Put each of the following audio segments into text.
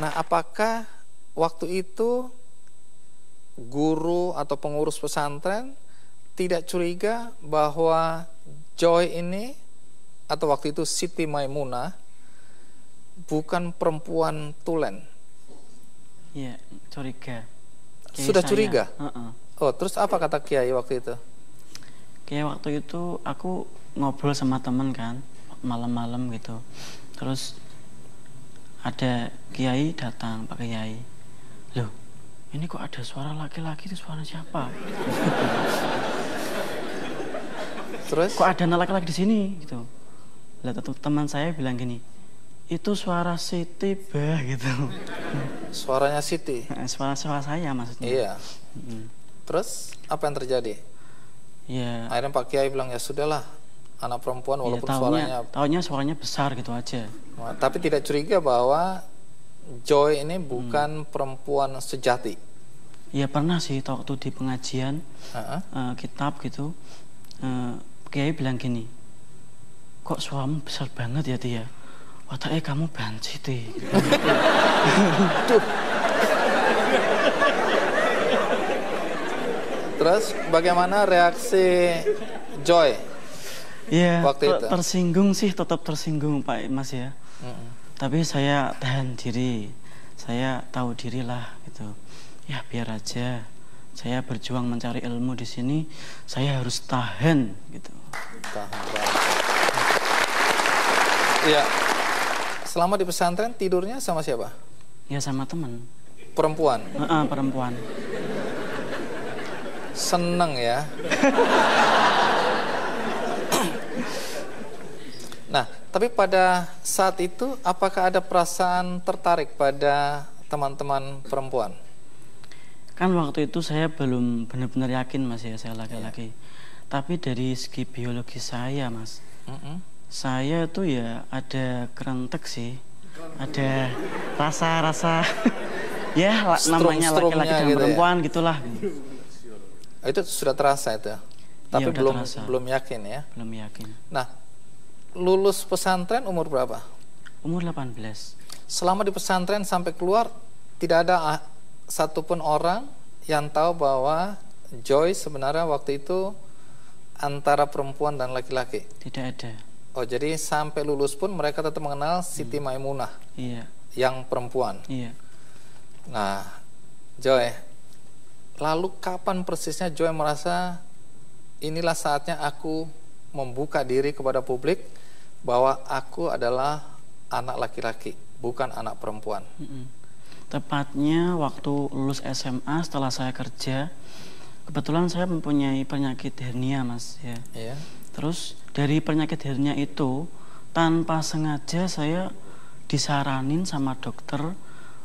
Nah, apakah waktu itu guru atau pengurus pesantren tidak curiga bahwa Joy ini, atau waktu itu Siti Maimunah, bukan perempuan tulen? Iya, curiga. Sudah curiga? Uh-uh. Oh, terus apa kata Kiai waktu itu? Kayak waktu itu aku ngobrol sama temen kan, malam-malam gitu. Terus ada Kiai datang, Pak Kiai. Loh, ini kok ada suara laki-laki, itu suara siapa? Terus? Kok ada anak laki-laki di sini gitu. Lah teman saya bilang gini, itu suara Siti bah gitu. Suaranya Siti? Suara saya maksudnya. Iya. Terus apa yang terjadi? Ya. Akhirnya Pak Kiai bilang, ya sudahlah, anak perempuan walaupun ya, taunya suaranya besar gitu aja. Nah, tapi tidak curiga bahwa Joy ini bukan perempuan sejati? Ya pernah sih waktu di pengajian kitab gitu, Kiai bilang gini, kok suaramu besar banget ya Tia? Wataknya kamu banci Ti. Terus bagaimana reaksi Joy? Iya, waktu itu tersinggung sih, tetap tersinggung Pak Mas ya. Tapi saya tahan diri, saya tahu diri lah gitu. Ya biar aja, saya berjuang mencari ilmu di sini, saya harus tahan gitu. Tahan. Iya. Selama di pesantren tidurnya sama siapa? Ya sama teman. Perempuan? Perempuan. Seneng ya. Nah, tapi pada saat itu apakah ada perasaan tertarik pada teman-teman perempuan? Kan waktu itu saya belum benar-benar yakin Mas ya, saya laki-laki. Tapi dari segi biologi saya Mas, saya tuh ya ada kerentek sih, ada rasa-rasa ya namanya laki-laki dan gitu perempuan ya? Gitulah. Itu sudah terasa itu, tapi belum yakin ya? Belum yakin. Nah, lulus pesantren umur berapa? Umur 18. Selama di pesantren sampai keluar tidak ada satupun orang yang tahu bahwa Joy sebenarnya waktu itu antara perempuan dan laki-laki? Tidak ada. Oh, jadi sampai lulus pun mereka tetap mengenal Siti Maimunah. Iya. Yang perempuan. Iya. Nah, Joy, lalu kapan persisnya Joy merasa inilah saatnya aku membuka diri kepada publik bahwa aku adalah anak laki-laki, bukan anak perempuan? Tepatnya waktu lulus SMA setelah saya kerja, kebetulan saya mempunyai penyakit hernia Mas ya. Iya. Terus dari penyakit hernia itu tanpa sengaja saya disaranin sama dokter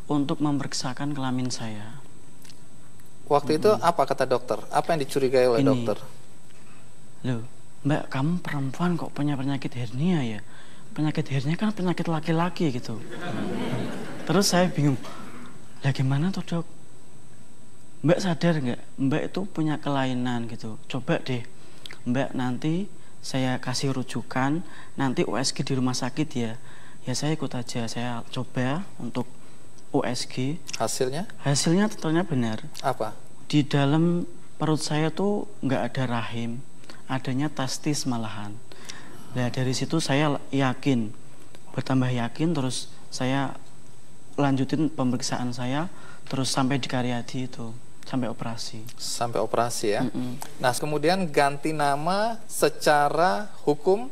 untuk memeriksakan kelamin saya. Waktu itu apa kata dokter? Apa yang dicurigai oleh dokter? Loh, Mbak, kamu perempuan kok punya penyakit hernia ya? Penyakit hernia kan penyakit laki-laki gitu. Terus saya bingung, lah gimana tuh dok? Mbak sadar nggak? Mbak itu punya kelainan gitu. Coba deh, Mbak nanti saya kasih rujukan, nanti USG di rumah sakit ya. Ya saya ikut aja, saya coba untuk USG. Hasilnya? Hasilnya ternyata benar. Apa? Di dalam perut saya tuh nggak ada rahim, adanya testis malahan. Nah dari situ saya yakin, bertambah yakin, terus saya lanjutin pemeriksaan saya, terus sampai di Karyadi itu, sampai operasi. Sampai operasi ya. Nah kemudian ganti nama secara hukum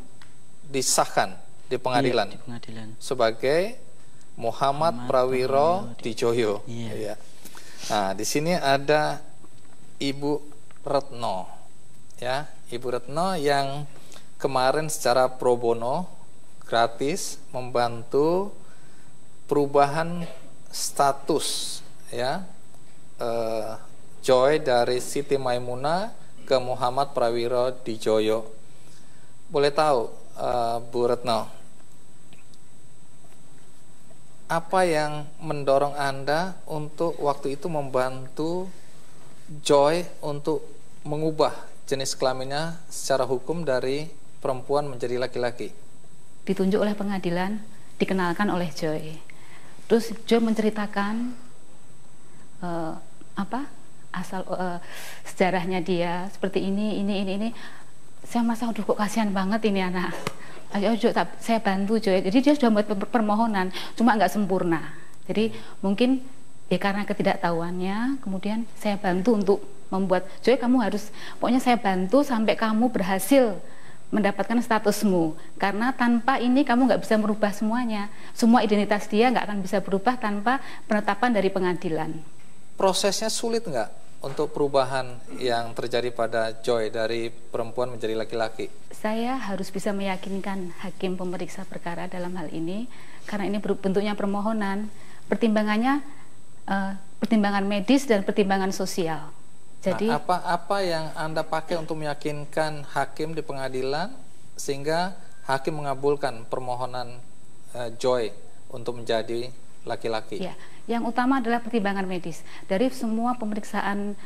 disahkan di pengadilan. Iya, di pengadilan. Sebagai Muhammad Prawiro Dijoyo. Iya. Nah di sini ada Ibu Retno, ya, Ibu Retno yang kemarin secara pro bono gratis membantu perubahan status, ya, Joy dari Siti Maimunah ke Muhammad Prawiro Dijoyo. Boleh tahu, Bu Retno, apa yang mendorong Anda untuk waktu itu membantu Joy untuk mengubah jenis kelaminnya secara hukum dari perempuan menjadi laki-laki? Ditunjuk oleh pengadilan, dikenalkan oleh Joy Terus Joy menceritakan asal sejarahnya dia seperti ini. Saya merasa, aduh kok kasihan banget ini anak. Ayo Jo, saya bantu Joy. Jadi dia sudah membuat permohonan, cuma nggak sempurna. Jadi mungkin ya karena ketidaktahuannya, kemudian saya bantu untuk membuat, Joy kamu harus, pokoknya saya bantu sampai kamu berhasil mendapatkan statusmu, karena tanpa ini kamu nggak bisa merubah semuanya. Semua identitas dia nggak akan bisa berubah tanpa penetapan dari pengadilan. Prosesnya sulit nggak untuk perubahan yang terjadi pada Joy dari perempuan menjadi laki-laki? Saya harus bisa meyakinkan hakim pemeriksa perkara dalam hal ini, karena ini bentuknya permohonan, pertimbangannya pertimbangan medis dan pertimbangan sosial. Jadi apa yang Anda pakai untuk meyakinkan hakim di pengadilan sehingga hakim mengabulkan permohonan Joy untuk menjadi laki-laki? Ya, yang utama adalah pertimbangan medis. Dari semua pemeriksaan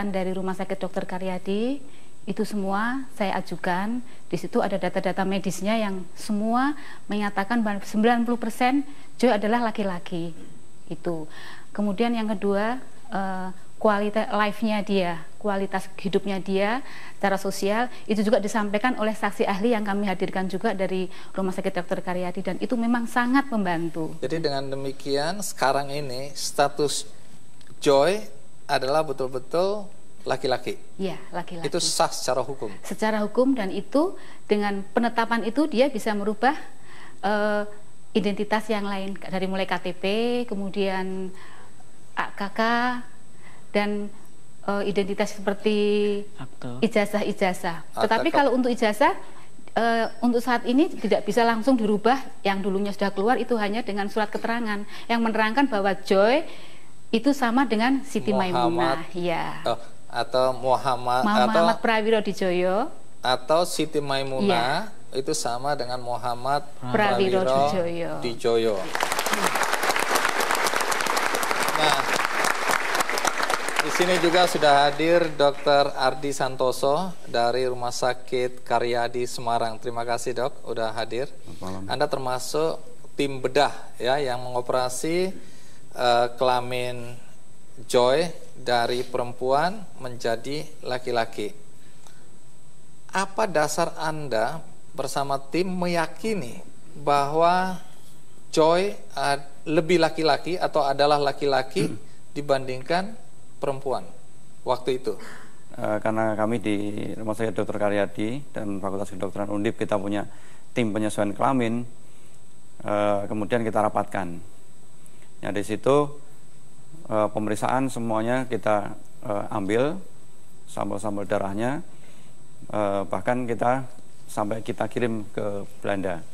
dari Rumah Sakit Dr. Karyadi, itu semua saya ajukan. Di situ ada data-data medisnya yang semua menyatakan bahwa 90% Joy adalah laki-laki. Itu. Kemudian yang kedua, kualitas life-nya dia, kualitas hidupnya dia secara sosial, itu juga disampaikan oleh saksi ahli yang kami hadirkan juga dari Rumah Sakit Dr. Karyadi, dan itu memang sangat membantu. Jadi dengan demikian sekarang ini status Joy adalah betul-betul laki-laki. Iya, laki-laki. Itu sah secara hukum. Secara hukum, dan itu dengan penetapan itu dia bisa merubah identitas yang lain, dari mulai KTP, kemudian KK, dan identitas seperti ijazah-ijazah. Tetapi kalau untuk ijazah, untuk saat ini tidak bisa langsung dirubah. Yang dulunya sudah keluar itu hanya dengan surat keterangan yang menerangkan bahwa Joy itu sama dengan Siti Maimunah, ya. Atau Muhammad Prawiro Dijoyo. Atau Siti Maimunah, ya. Itu sama dengan Muhammad Prawiro Dijoyo. Nah, di sini juga sudah hadir Dr. Ardi Santoso dari Rumah Sakit Karyadi Semarang. Terima kasih Dok, udah hadir. Anda termasuk tim bedah ya yang mengoperasi kelamin Joy dari perempuan menjadi laki-laki. Apa dasar Anda bersama tim meyakini bahwa Joy lebih laki-laki atau adalah laki-laki dibandingkan perempuan waktu itu? Karena kami di Rumah Sakit Dr. Karyadi dan Fakultas Kedokteran Undip kita punya tim penyesuaian kelamin, kemudian kita rapatkan. Ya, di situ pemeriksaan semuanya kita ambil sampel-sampel darahnya, bahkan kita sampai kita kirim ke Belanda.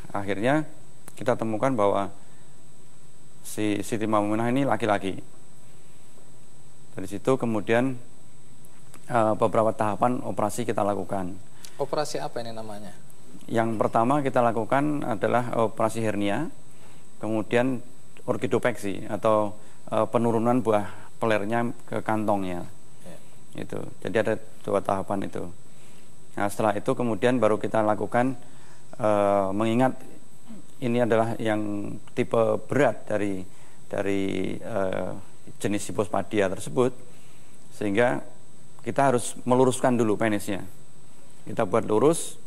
Akhirnya kita temukan bahwa si Siti Maimunah ini laki-laki. Dari situ kemudian beberapa tahapan operasi kita lakukan. Operasi apa ini namanya? Yang pertama kita lakukan adalah operasi hernia, kemudian orkidopeksi atau penurunan buah pelernya ke kantongnya. Itu. Jadi ada 2 tahapan itu. Nah, setelah itu kemudian baru kita lakukan, mengingat ini adalah yang tipe berat dari jenis hipospadia tersebut, sehingga kita harus meluruskan dulu penisnya. Kita buat lurus,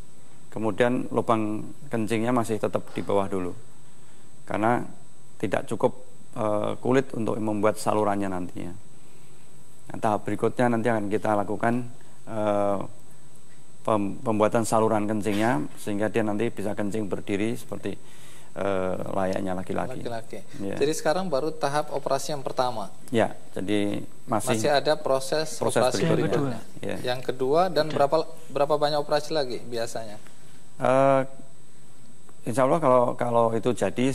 kemudian lubang kencingnya masih tetap di bawah dulu, karena tidak cukup kulit untuk membuat salurannya nantinya. Nah, tahap berikutnya nanti akan kita lakukan pembuatan saluran kencingnya sehingga dia nanti bisa kencing berdiri seperti layaknya laki-laki. Ya. Jadi sekarang baru tahap operasi yang pertama. Ya, jadi masih ada proses operasi berikutnya. Ya. Yang kedua, dan berapa banyak operasi lagi biasanya? Insya Allah kalau itu jadi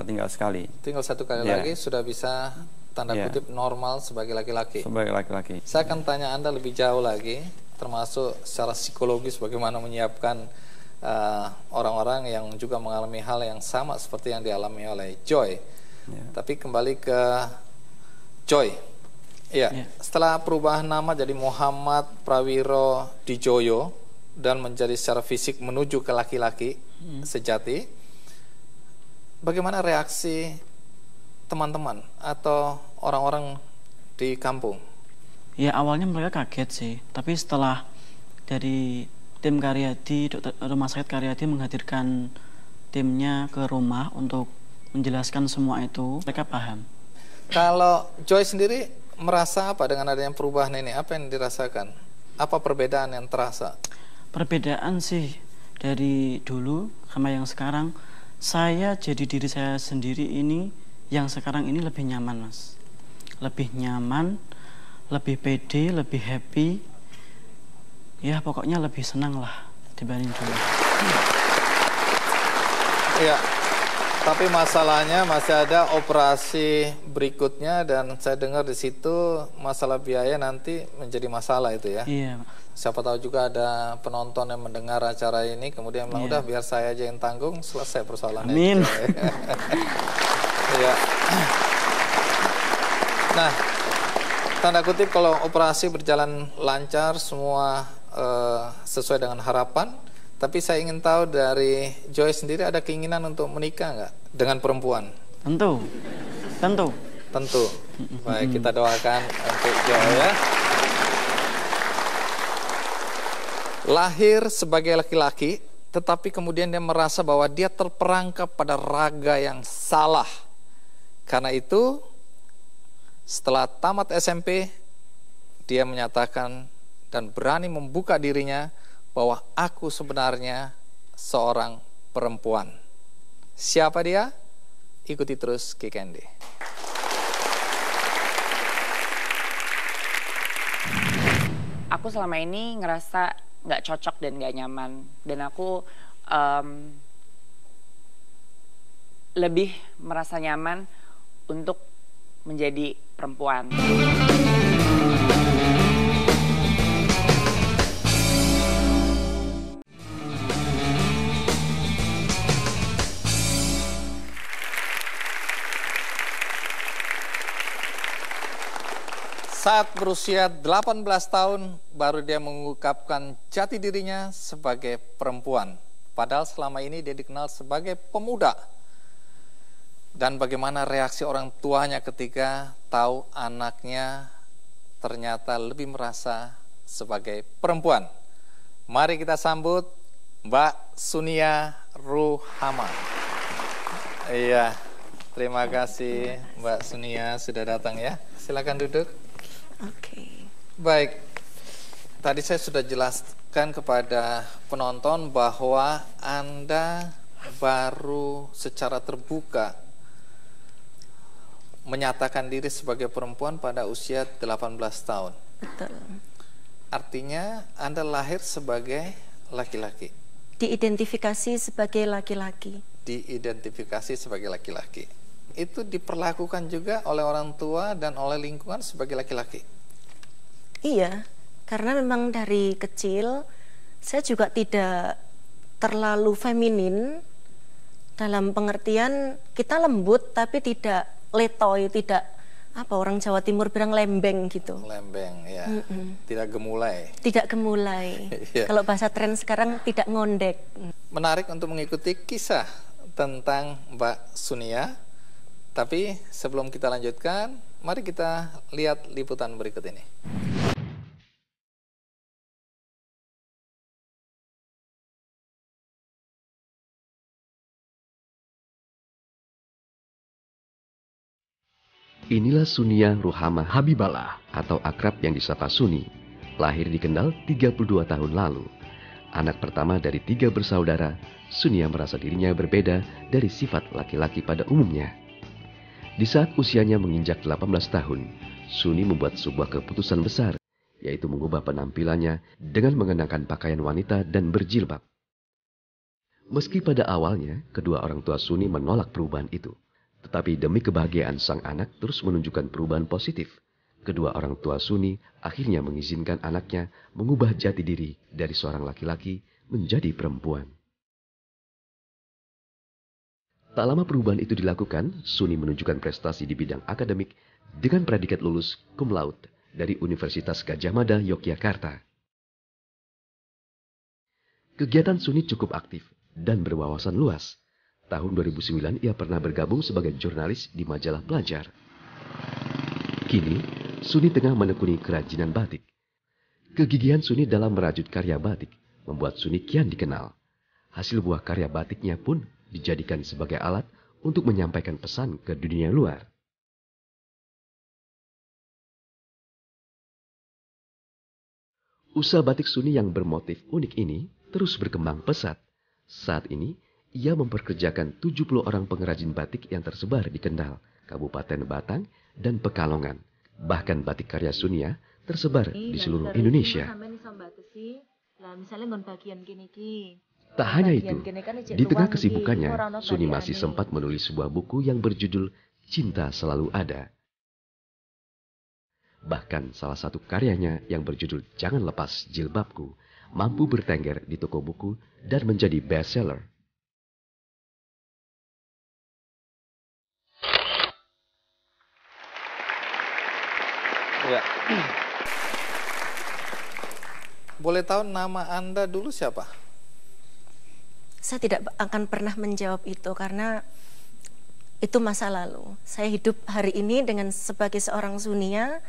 tinggal sekali. Tinggal 1 kali lagi sudah bisa tanda kutip normal sebagai laki-laki. Sebagai laki-laki. Saya akan tanya Anda lebih jauh lagi, termasuk secara psikologis bagaimana menyiapkan orang-orang yang juga mengalami hal yang sama seperti yang dialami oleh Joy. Tapi kembali ke Joy. Setelah perubahan nama jadi Muhammad Prawiro Dijoyo dan menjadi secara fisik menuju ke laki-laki sejati, bagaimana reaksi teman-teman atau orang-orang di kampung? Ya awalnya mereka kaget sih, tapi setelah dari tim Karyadi, Rumah Sakit Karyadi menghadirkan timnya ke rumah untuk menjelaskan semua itu, mereka paham. Kalau Joy sendiri merasa apa dengan adanya perubahan ini? Apa yang dirasakan? Apa perbedaan yang terasa? Perbedaan sih dari dulu sama yang sekarang, saya jadi diri saya sendiri ini, yang sekarang ini lebih nyaman, Mas. Lebih nyaman, lebih pede, lebih happy. Ya pokoknya lebih senang lah dibanding dulu. Iya, tapi masalahnya masih ada operasi berikutnya dan saya dengar di situ masalah biaya nanti menjadi masalah itu ya. Iya. Siapa tahu juga ada penonton yang mendengar acara ini kemudian bilang udah biar saya aja yang tanggung, selesai persoalannya. Amin. Iya. Nah, tanda kutip kalau operasi berjalan lancar semua sesuai dengan harapan, tapi saya ingin tahu dari Joy sendiri ada keinginan untuk menikah nggak dengan perempuan? Tentu. Baik, kita doakan untuk Joy ya. Lahir sebagai laki-laki, tetapi kemudian dia merasa bahwa dia terperangkap pada raga yang salah. Karena itu, setelah tamat SMP, dia menyatakan dan berani membuka dirinya bahwa aku sebenarnya seorang perempuan. Siapa dia? Ikuti terus Kikendi. Aku selama ini ngerasa nggak cocok dan nggak nyaman. Dan aku lebih merasa nyaman untuk menjadi perempuan. Saat berusia 18 tahun, baru dia mengungkapkan jati dirinya sebagai perempuan. Padahal selama ini dia dikenal sebagai pemuda. Dan bagaimana reaksi orang tuanya ketika tahu anaknya ternyata lebih merasa sebagai perempuan. Mari kita sambut Mbak Sunia Ruhama. Iya, terima kasih Mbak Sunia sudah datang ya. Silakan duduk. Oke. Baik, tadi saya sudah jelaskan kepada penonton bahwa Anda baru secara terbuka menyatakan diri sebagai perempuan pada usia 18 tahun. Betul. Artinya Anda lahir sebagai laki-laki. Diidentifikasi sebagai laki-laki. Diidentifikasi sebagai laki-laki. Itu diperlakukan juga oleh orang tua dan oleh lingkungan sebagai laki-laki. Iya, karena memang dari kecil saya juga tidak terlalu feminin, dalam pengertian kita lembut tapi tidak letoy, tidak apa orang Jawa Timur bilang lembeng gitu. Lembeng ya. Tidak gemulai. Tidak gemulai. Iya. Kalau bahasa tren sekarang tidak ngondek. Menarik untuk mengikuti kisah tentang Mbak Sunia. Tapi sebelum kita lanjutkan, mari kita lihat liputan berikut ini. Inilah Sunia Ruhama Habiballah atau akrab yang disapa Suni. Lahir di Kendal 32 tahun lalu. Anak pertama dari 3 bersaudara, Sunia merasa dirinya berbeda dari sifat laki-laki pada umumnya. Di saat usianya menginjak 18 tahun, Suni membuat sebuah keputusan besar, yaitu mengubah penampilannya dengan mengenakan pakaian wanita dan berjilbab. Meski pada awalnya, kedua orang tua Suni menolak perubahan itu. Tetapi demi kebahagiaan sang anak terus menunjukkan perubahan positif. Kedua orang tua Suni akhirnya mengizinkan anaknya mengubah jati diri dari seorang laki-laki menjadi perempuan. Tak lama perubahan itu dilakukan, Suni menunjukkan prestasi di bidang akademik dengan predikat lulus cum laude dari Universitas Gadjah Mada, Yogyakarta. Kegiatan Suni cukup aktif dan berwawasan luas. Tahun 2009 ia pernah bergabung sebagai jurnalis di majalah Pelajar. Kini, Suni tengah menekuni kerajinan batik. Kegigihan Suni dalam merajut karya batik membuat Suni kian dikenal. Hasil buah karya batiknya pun dijadikan sebagai alat untuk menyampaikan pesan ke dunia luar. Usaha batik Suni yang bermotif unik ini terus berkembang pesat. Saat ini, ia memperkerjakan 70 orang pengrajin batik yang tersebar di Kendal, Kabupaten Batang, dan Pekalongan. Bahkan batik karya Sunia tersebar di seluruh Indonesia. Tak hanya itu, di tengah kesibukannya, Suni masih sempat menulis sebuah buku yang berjudul Cinta Selalu Ada. Bahkan salah satu karyanya yang berjudul Jangan Lepas Jilbabku mampu bertengger di toko buku dan menjadi bestseller. Ya. Boleh tahu nama Anda dulu siapa? Saya tidak akan pernah menjawab itu karena itu masa lalu. Saya hidup hari ini dengan sebagai seorang Sunia.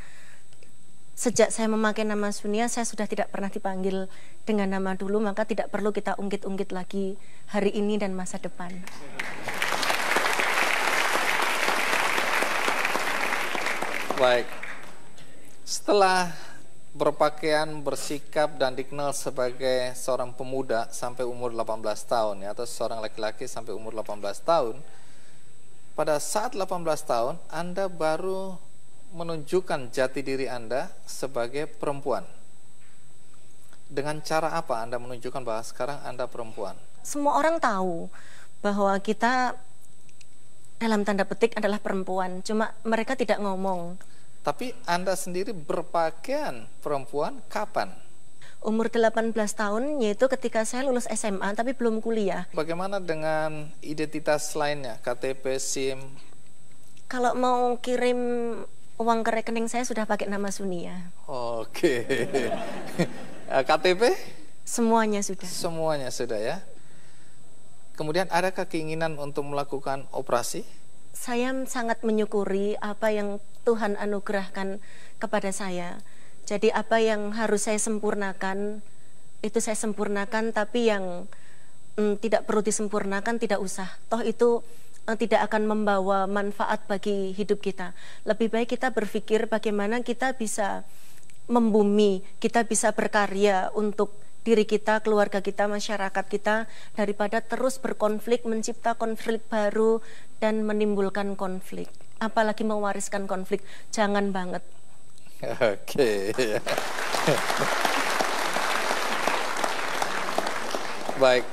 Sejak saya memakai nama Sunia, saya sudah tidak pernah dipanggil dengan nama dulu, maka tidak perlu kita ungkit-ungkit lagi hari ini dan masa depan. Baik. Setelah berpakaian, bersikap, dan dikenal sebagai seorang pemuda sampai umur 18 tahun, ya, atau seorang laki-laki sampai umur 18 tahun, pada saat 18 tahun, Anda baru menunjukkan jati diri Anda sebagai perempuan. Dengan cara apa Anda menunjukkan bahwa sekarang Anda perempuan? Semua orang tahu bahwa kita dalam tanda petik adalah perempuan, cuma mereka tidak ngomong. Tapi Anda sendiri berpakaian perempuan kapan? Umur 18 tahun, yaitu ketika saya lulus SMA tapi belum kuliah. Bagaimana dengan identitas lainnya, KTP, SIM? Kalau mau kirim uang ke rekening saya sudah pakai nama Sunia. Oke. KTP? Semuanya sudah. Semuanya sudah, ya. Kemudian adakah keinginan untuk melakukan operasi? Saya sangat menyukuri apa yang Tuhan anugerahkan kepada saya. Jadi apa yang harus saya sempurnakan, itu saya sempurnakan, tapi yang tidak perlu disempurnakan tidak usah. Toh itu tidak akan membawa manfaat bagi hidup kita. Lebih baik kita berpikir bagaimana kita bisa membumi, kita bisa berkarya untuk diri kita, keluarga kita, masyarakat kita, daripada terus berkonflik, mencipta konflik baru dan menimbulkan konflik. Apalagi mewariskan konflik, jangan banget. Oke. Baik.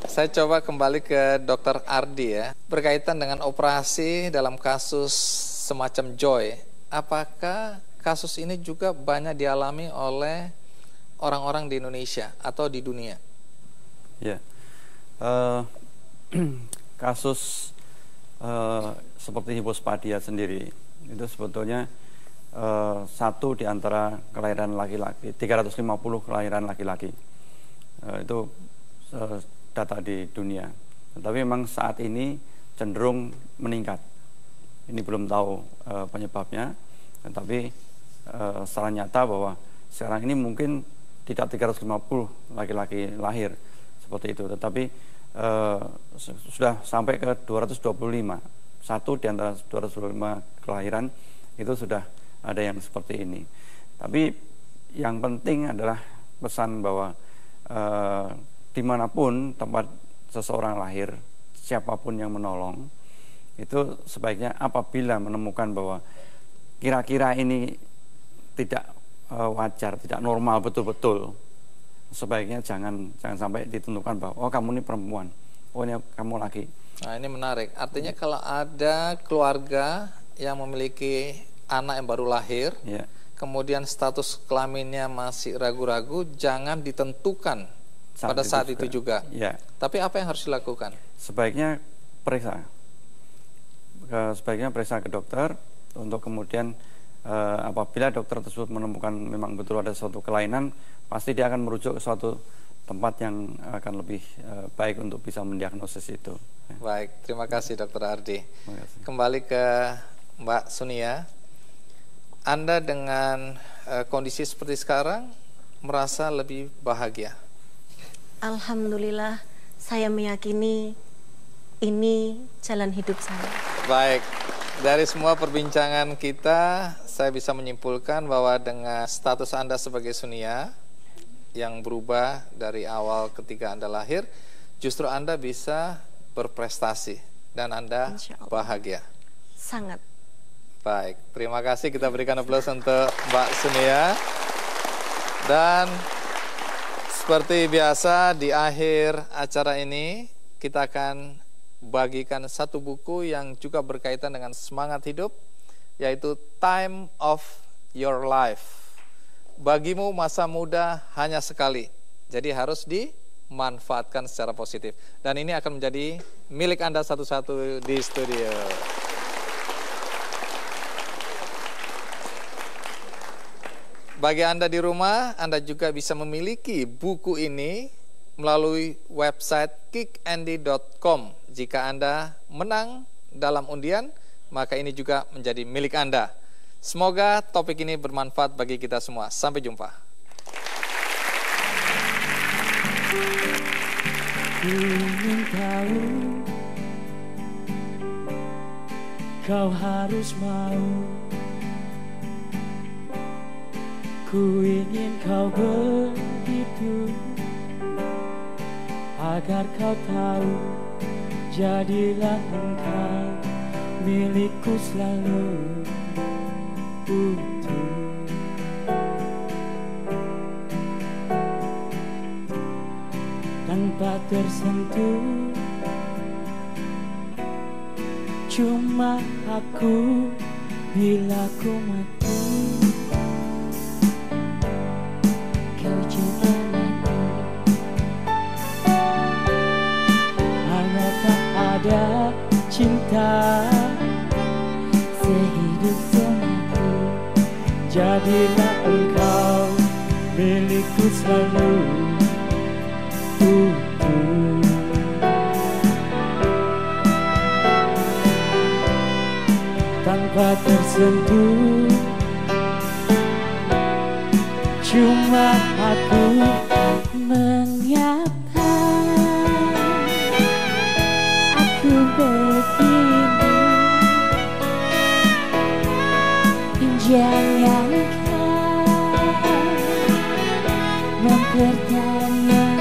Saya coba kembali ke Dr. Ardi, ya. Berkaitan dengan operasi dalam kasus semacam Joy, apakah kasus ini juga banyak dialami oleh orang-orang di Indonesia atau di dunia? Ya, kasus seperti hipospadia sendiri itu sebetulnya satu di antara kelahiran laki-laki, 350 kelahiran laki-laki itu data di dunia. Tetapi memang saat ini cenderung meningkat. Ini belum tahu penyebabnya, tetapi secara nyata bahwa sekarang ini mungkin tidak 350 laki-laki lahir seperti itu, tetapi sudah sampai ke 225. Satu di antara 225 kelahiran itu sudah ada yang seperti ini. Tapi yang penting adalah pesan bahwa dimanapun tempat seseorang lahir, siapapun yang menolong, itu sebaiknya apabila menemukan bahwa kira-kira ini tidak wajar, tidak normal betul-betul, sebaiknya jangan sampai ditentukan bahwa oh kamu ini perempuan, oh ini kamu laki. Nah, ini menarik. Artinya kalau ada keluarga yang memiliki anak yang baru lahir, ya, kemudian status kelaminnya masih ragu-ragu, jangan ditentukan pada saat itu juga. Ya. Tapi apa yang harus dilakukan? Sebaiknya periksa. Sebaiknya periksa ke dokter untuk kemudian apabila dokter tersebut menemukan memang betul ada suatu kelainan, pasti dia akan merujuk ke suatu tempat yang akan lebih baik untuk bisa mendiagnosis itu. Baik, terima kasih Dr. Ardi. Terima kasih. Kembali ke Mbak Sunia, Anda dengan kondisi seperti sekarang merasa lebih bahagia? Alhamdulillah, saya meyakini ini jalan hidup saya. Baik, dari semua perbincangan kita, saya bisa menyimpulkan bahwa dengan status Anda sebagai Sunia yang berubah dari awal ketika Anda lahir, justru Anda bisa berprestasi dan Anda Insya Allah. bahagia. Sangat. Baik, terima kasih, kita berikan aplaus untuk Mbak Sunia. Dan seperti biasa di akhir acara ini kita akan bagikan satu buku yang juga berkaitan dengan semangat hidup, yaitu Time of Your Life. Bagimu masa muda hanya sekali, jadi harus dimanfaatkan secara positif. Dan ini akan menjadi milik Anda satu-satu di studio. Bagi Anda di rumah, Anda juga bisa memiliki buku ini melalui website kickandy.com. Jika Anda menang dalam undian, maka ini juga menjadi milik Anda. Semoga topik ini bermanfaat bagi kita semua. Sampai jumpa. Ku ingin tahu, kau harus mau. Ku ingin kau begitu, agar kau tahu, jadilah engkau milikku selalu utuh. Tanpa tersentuh, cuma aku bila ku mati. Kau juga mati. Hanya tak ada cinta sehidup semati. Jadilah engkau milikku selalu utuh. Tanpa tersentuh, cuma aku menyapa. Aku begini, jangan kau mempertanyakan.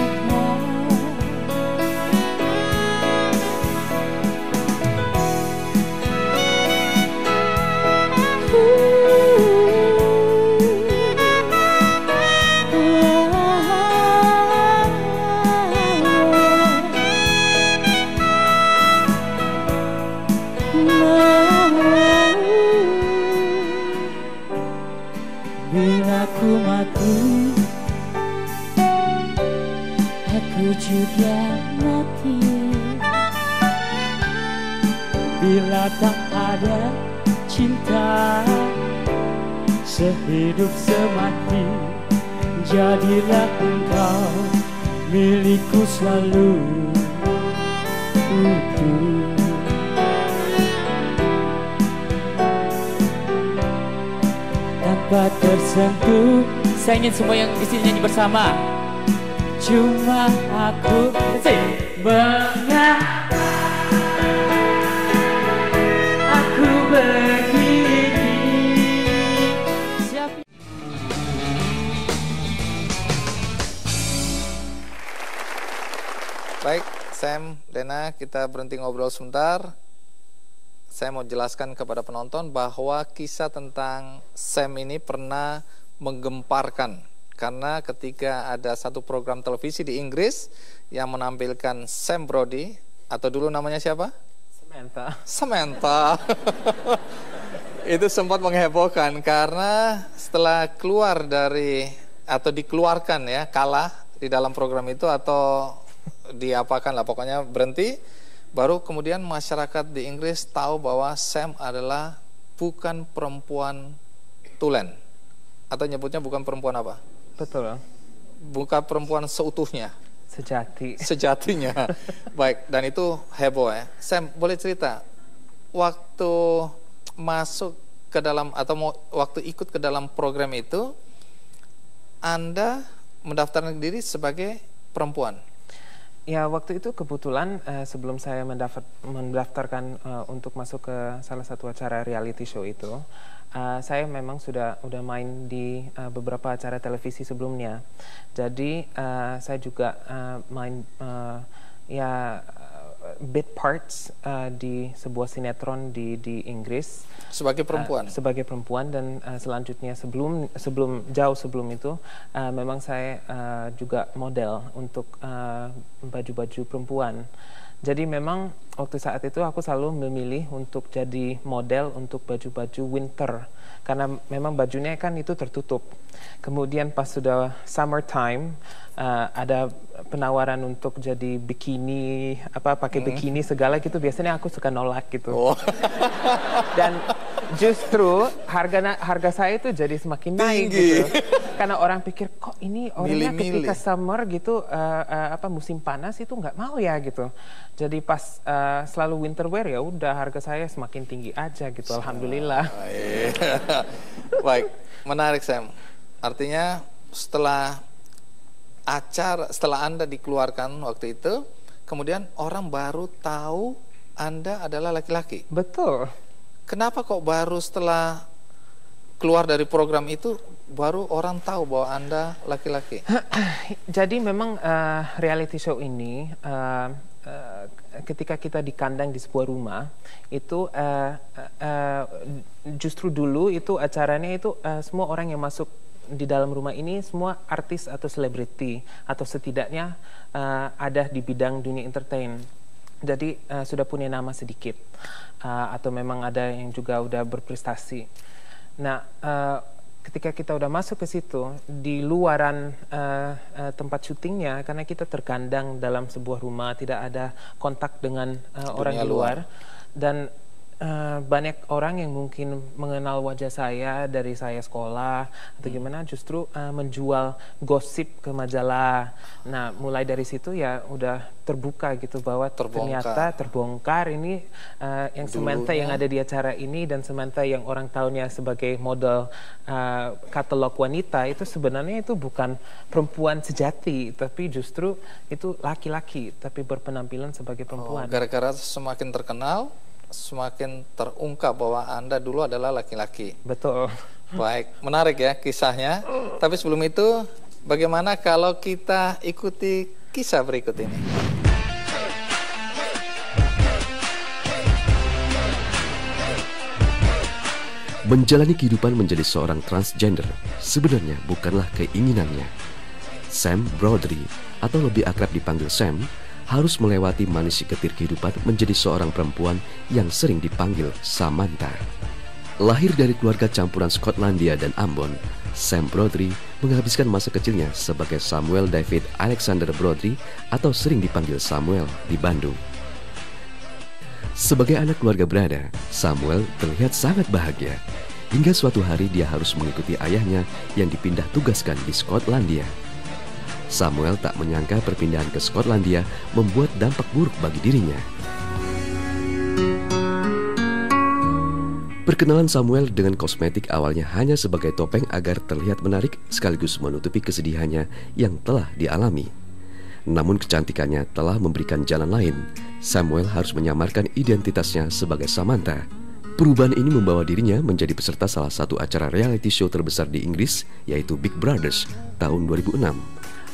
Bila ku mati, aku juga mati. Bila tak ada cinta sehidup semati, jadilah engkau milikku selalu utuh. Tanpa tersentuh, saya ingin semua yang di sini nyanyi bersama. Cuma aku mengapa aku begini. Baik, Sam, Dena, kita berhenti ngobrol sebentar. Saya mau jelaskan kepada penonton bahwa kisah tentang Sam ini pernah menggemparkan. Karena ketika ada satu program televisi di Inggris yang menampilkan Sam Brody, atau dulu namanya siapa? Samantha. Itu sempat menghebohkan karena setelah keluar dari, atau dikeluarkan ya, kalah di dalam program itu atau diapakan lah, pokoknya berhenti. Baru kemudian masyarakat di Inggris tahu bahwa Sam adalah bukan perempuan tulen. Atau nyebutnya bukan perempuan apa? Betul. bukan perempuan seutuhnya. Sejatinya. Baik, dan itu heboh ya. Sam, boleh cerita waktu masuk ke dalam atau waktu ikut ke dalam program itu, Anda mendaftarkan diri sebagai perempuan? Ya, waktu itu kebetulan sebelum saya mendaftarkan untuk masuk ke salah satu acara reality show itu, saya memang sudah main di beberapa acara televisi sebelumnya. Jadi saya juga main bit parts di sebuah sinetron di Inggris sebagai perempuan. Sebagai perempuan, dan selanjutnya jauh sebelum itu memang saya juga model untuk baju-baju perempuan. Jadi memang waktu saat itu aku selalu memilih untuk jadi model untuk baju-baju winter, karena memang bajunya kan itu tertutup. Kemudian pas sudah summertime ada penawaran untuk jadi bikini, pakai bikini segala gitu, biasanya aku suka nolak gitu. Dan justru harga saya itu jadi semakin naik gitu. Karena orang pikir kok ini orangnya ketika summer gitu musim panas itu nggak mau ya gitu. Jadi pas selalu winter wear ya udah harga saya semakin tinggi aja gitu. Alhamdulillah. Baik, menarik Sam. Artinya setelah Anda dikeluarkan waktu itu, kemudian orang baru tahu Anda adalah laki-laki. Betul. Kenapa kok baru setelah keluar dari program itu baru orang tahu bahwa Anda laki-laki? Jadi memang reality show ini ketika kita di kandang di sebuah rumah itu justru dulu itu acaranya itu semua orang yang masuk di dalam rumah ini semua artis atau selebriti, atau setidaknya ada di bidang dunia entertain. Jadi sudah punya nama sedikit, atau memang ada yang juga udah berprestasi. Nah, ketika kita udah masuk ke situ, di luaran tempat syutingnya, karena kita terkandang dalam sebuah rumah, tidak ada kontak dengan orang di luar, dan banyak orang yang mungkin mengenal wajah saya dari saya sekolah atau gimana, justru menjual gosip ke majalah. Nah, mulai dari situ ya udah terbuka gitu bahwa ternyata terbongkar ini yang Samantha yang ada di acara ini dan Samantha yang orang tahunya sebagai model katalog wanita itu sebenarnya itu bukan perempuan sejati, tapi justru itu laki-laki tapi berpenampilan sebagai perempuan. Gara-gara semakin terkenal, semakin terungkap bahwa Anda dulu adalah laki-laki. Betul. Baik, menarik ya kisahnya. Tapi sebelum itu, bagaimana kalau kita ikuti kisah berikut ini? Menjalani kehidupan menjadi seorang transgender sebenarnya bukanlah keinginannya. Sam Brodrie, atau lebih akrab dipanggil Sam, harus melewati manis getir kehidupan menjadi seorang perempuan yang sering dipanggil Samantha. Lahir dari keluarga campuran Skotlandia dan Ambon, Sam Brodrie menghabiskan masa kecilnya sebagai Samuel David Alexander Brodrie atau sering dipanggil Samuel di Bandung. Sebagai anak keluarga berada, Samuel terlihat sangat bahagia. Hingga suatu hari dia harus mengikuti ayahnya yang dipindah tugaskan di Skotlandia. Samuel tak menyangka perpindahan ke Skotlandia membuat dampak buruk bagi dirinya. Perkenalan Samuel dengan kosmetik awalnya hanya sebagai topeng agar terlihat menarik sekaligus menutupi kesedihannya yang telah dialami. Namun kecantikannya telah memberikan jalan lain. Samuel harus menyamarkan identitasnya sebagai Samantha. Perubahan ini membawa dirinya menjadi peserta salah satu acara reality show terbesar di Inggris, yaitu Big Brothers tahun 2006.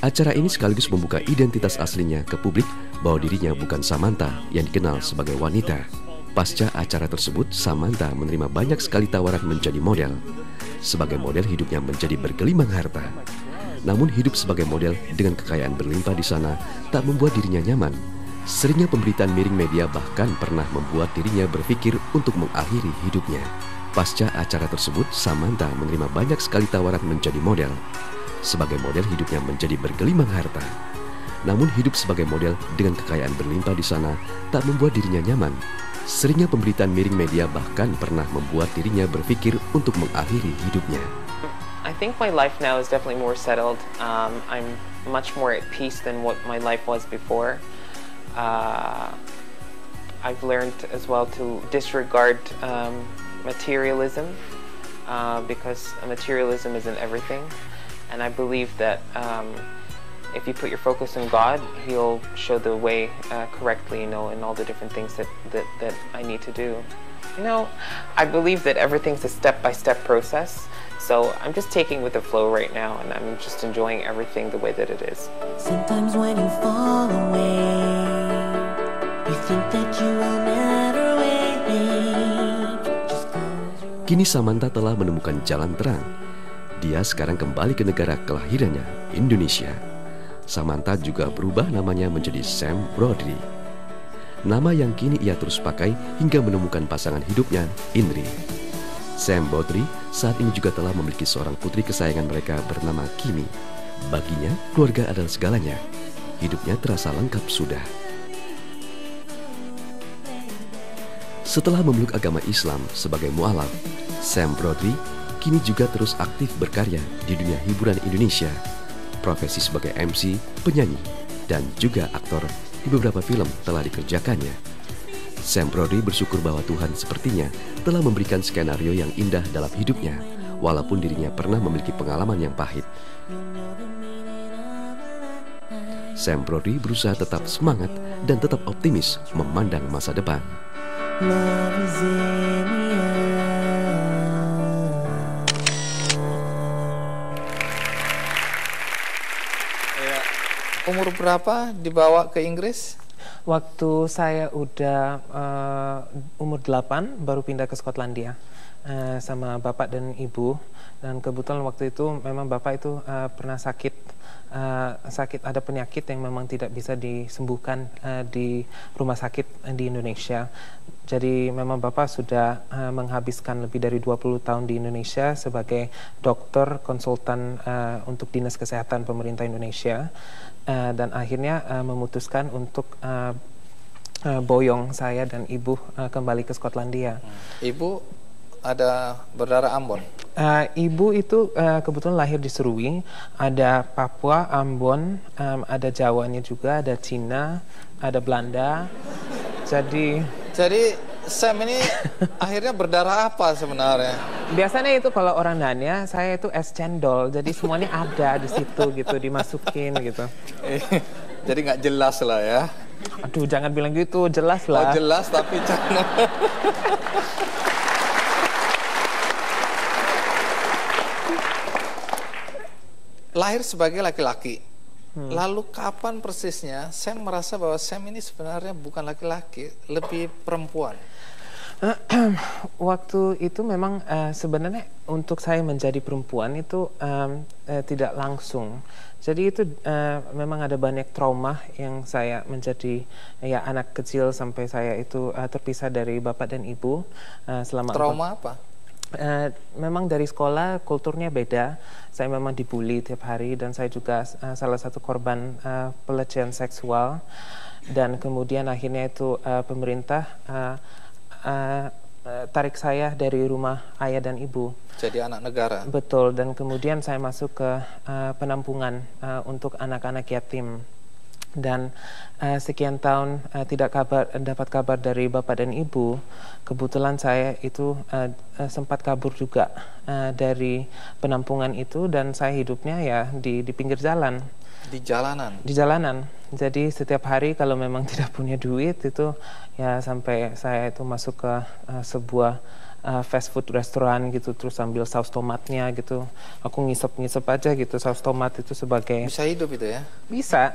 Acara ini sekaligus membuka identitas aslinya ke publik bahwa dirinya bukan Samantha yang dikenal sebagai wanita. Pasca acara tersebut, Samantha menerima banyak sekali tawaran menjadi model. Sebagai model hidupnya menjadi bergelimang harta. Namun hidup sebagai model dengan kekayaan berlimpah di sana tak membuat dirinya nyaman. Seringnya pemberitaan miring media bahkan pernah membuat dirinya berpikir untuk mengakhiri hidupnya. Pasca acara tersebut, Samantha menerima banyak sekali tawaran menjadi model. Sebagai model hidupnya menjadi bergelimang harta. Namun hidup sebagai model dengan kekayaan berlimpah di sana tak membuat dirinya nyaman. Seringnya pemberitaan miring media bahkan pernah membuat dirinya berpikir untuk mengakhiri hidupnya. I I think my life now is definitely more settled. I'm much more at peace than what my life was before. I've learned as well to disregard materialism because materialism isn't everything. And I believe that if you put your focus on God, He'll show the way correctly, in all the different things that I need to do. I believe that everything's a step-by-step process. So I'm just taking with the flow right now, and I'm just enjoying everything the way that it is. Sometimes when you fall away, you think that you will never wake. Kini Samantha telah menemukan jalan terang. Dia sekarang kembali ke negara kelahirannya, Indonesia. Samantha juga berubah namanya menjadi Sam Brodri. Nama yang kini ia terus pakai hingga menemukan pasangan hidupnya, Indri. Sam Brodri saat ini juga telah memiliki seorang putri kesayangan mereka bernama Kimi. Baginya, keluarga adalah segalanya. Hidupnya terasa lengkap sudah. Setelah memeluk agama Islam sebagai mualaf, Sam Brodri kini juga terus aktif berkarya di dunia hiburan Indonesia. Profesi sebagai MC, penyanyi, dan juga aktor di beberapa film telah dikerjakannya. Sam Brodri bersyukur bahwa Tuhan sepertinya telah memberikan skenario yang indah dalam hidupnya, walaupun dirinya pernah memiliki pengalaman yang pahit. Sam Brodri berusaha tetap semangat dan tetap optimis memandang masa depan. Umur berapa dibawa ke Inggris? Waktu saya udah umur 8 baru pindah ke Skotlandia sama bapak dan ibu, dan kebetulan waktu itu memang bapak itu pernah sakit ada penyakit yang memang tidak bisa disembuhkan di rumah sakit di Indonesia. Jadi memang bapak sudah menghabiskan lebih dari 20 tahun di Indonesia sebagai dokter konsultan untuk Dinas Kesehatan Pemerintah Indonesia. Dan akhirnya memutuskan untuk boyong saya dan ibu kembali ke Skotlandia. Ibu ada berdarah Ambon? Ibu itu kebetulan lahir di Serui, ada Papua, Ambon, ada Jawanya juga, ada Cina, ada Belanda. Jadi Sam ini akhirnya berdarah apa sebenarnya? Biasanya itu kalau orang nanya, saya itu es cendol, jadi semuanya ada di situ gitu, dimasukin gitu. Jadi nggak jelas lah ya? Aduh, jangan bilang gitu, jelas lah. Oh, jelas tapi jangan. Lahir sebagai laki-laki. Lalu kapan persisnya Sam merasa bahwa Sam ini sebenarnya bukan laki-laki, lebih perempuan? Waktu itu memang sebenarnya untuk saya menjadi perempuan itu tidak langsung. Jadi itu memang ada banyak trauma yang saya menjadi anak kecil sampai saya itu terpisah dari bapak dan ibu selama trauma apa? Memang dari sekolah kulturnya beda. Saya memang dibully tiap hari, dan saya juga salah satu korban pelecehan seksual. Dan kemudian akhirnya itu pemerintah tarik saya dari rumah ayah dan ibu. Jadi anak negara. Betul, dan kemudian saya masuk ke penampungan untuk anak-anak yatim. Dan sekian tahun tidak dapat kabar dari bapak dan ibu. Kebetulan saya itu sempat kabur juga dari penampungan itu, dan saya hidupnya ya di pinggir jalan. Di jalanan? Di jalanan. Jadi setiap hari kalau memang tidak punya duit itu ya sampai saya itu masuk ke sebuah fast food restoran gitu, terus ambil saus tomatnya gitu. Aku ngisep-ngisep aja gitu saus tomat itu sebagai... Bisa hidup itu ya? Bisa.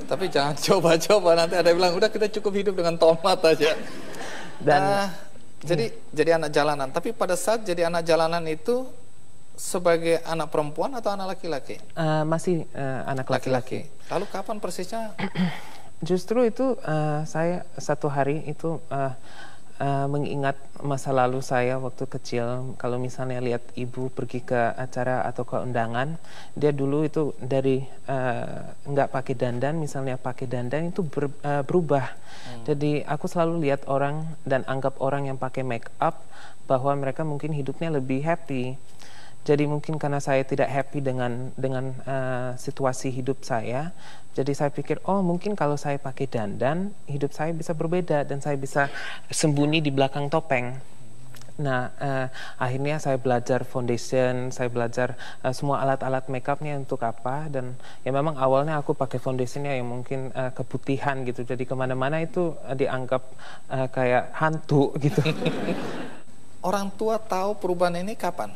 Tapi jangan coba-coba, nanti ada yang bilang udah kita cukup hidup dengan tomat aja. Dan jadi anak jalanan. Tapi pada saat jadi anak jalanan itu sebagai anak perempuan atau anak laki-laki? Masih anak laki-laki. Lalu kapan persisnya? Justru itu saya satu hari itu mengingat masa lalu saya waktu kecil. Kalau misalnya lihat ibu pergi ke acara atau ke undangan, dia dulu itu dari nggak pakai dandan, misalnya pakai dandan itu berubah. Jadi aku selalu lihat orang dan anggap orang yang pakai make up bahwa mereka mungkin hidupnya lebih happy. Jadi mungkin karena saya tidak happy dengan situasi hidup saya, jadi saya pikir, oh mungkin kalau saya pakai dandan, hidup saya bisa berbeda dan saya bisa sembunyi di belakang topeng. Nah, akhirnya saya belajar foundation, saya belajar semua alat-alat makeupnya untuk apa, dan ya memang awalnya aku pakai foundationnya yang mungkin keputihan gitu, jadi kemana-mana itu dianggap kayak hantu gitu. Orang tua tahu perubahan ini kapan?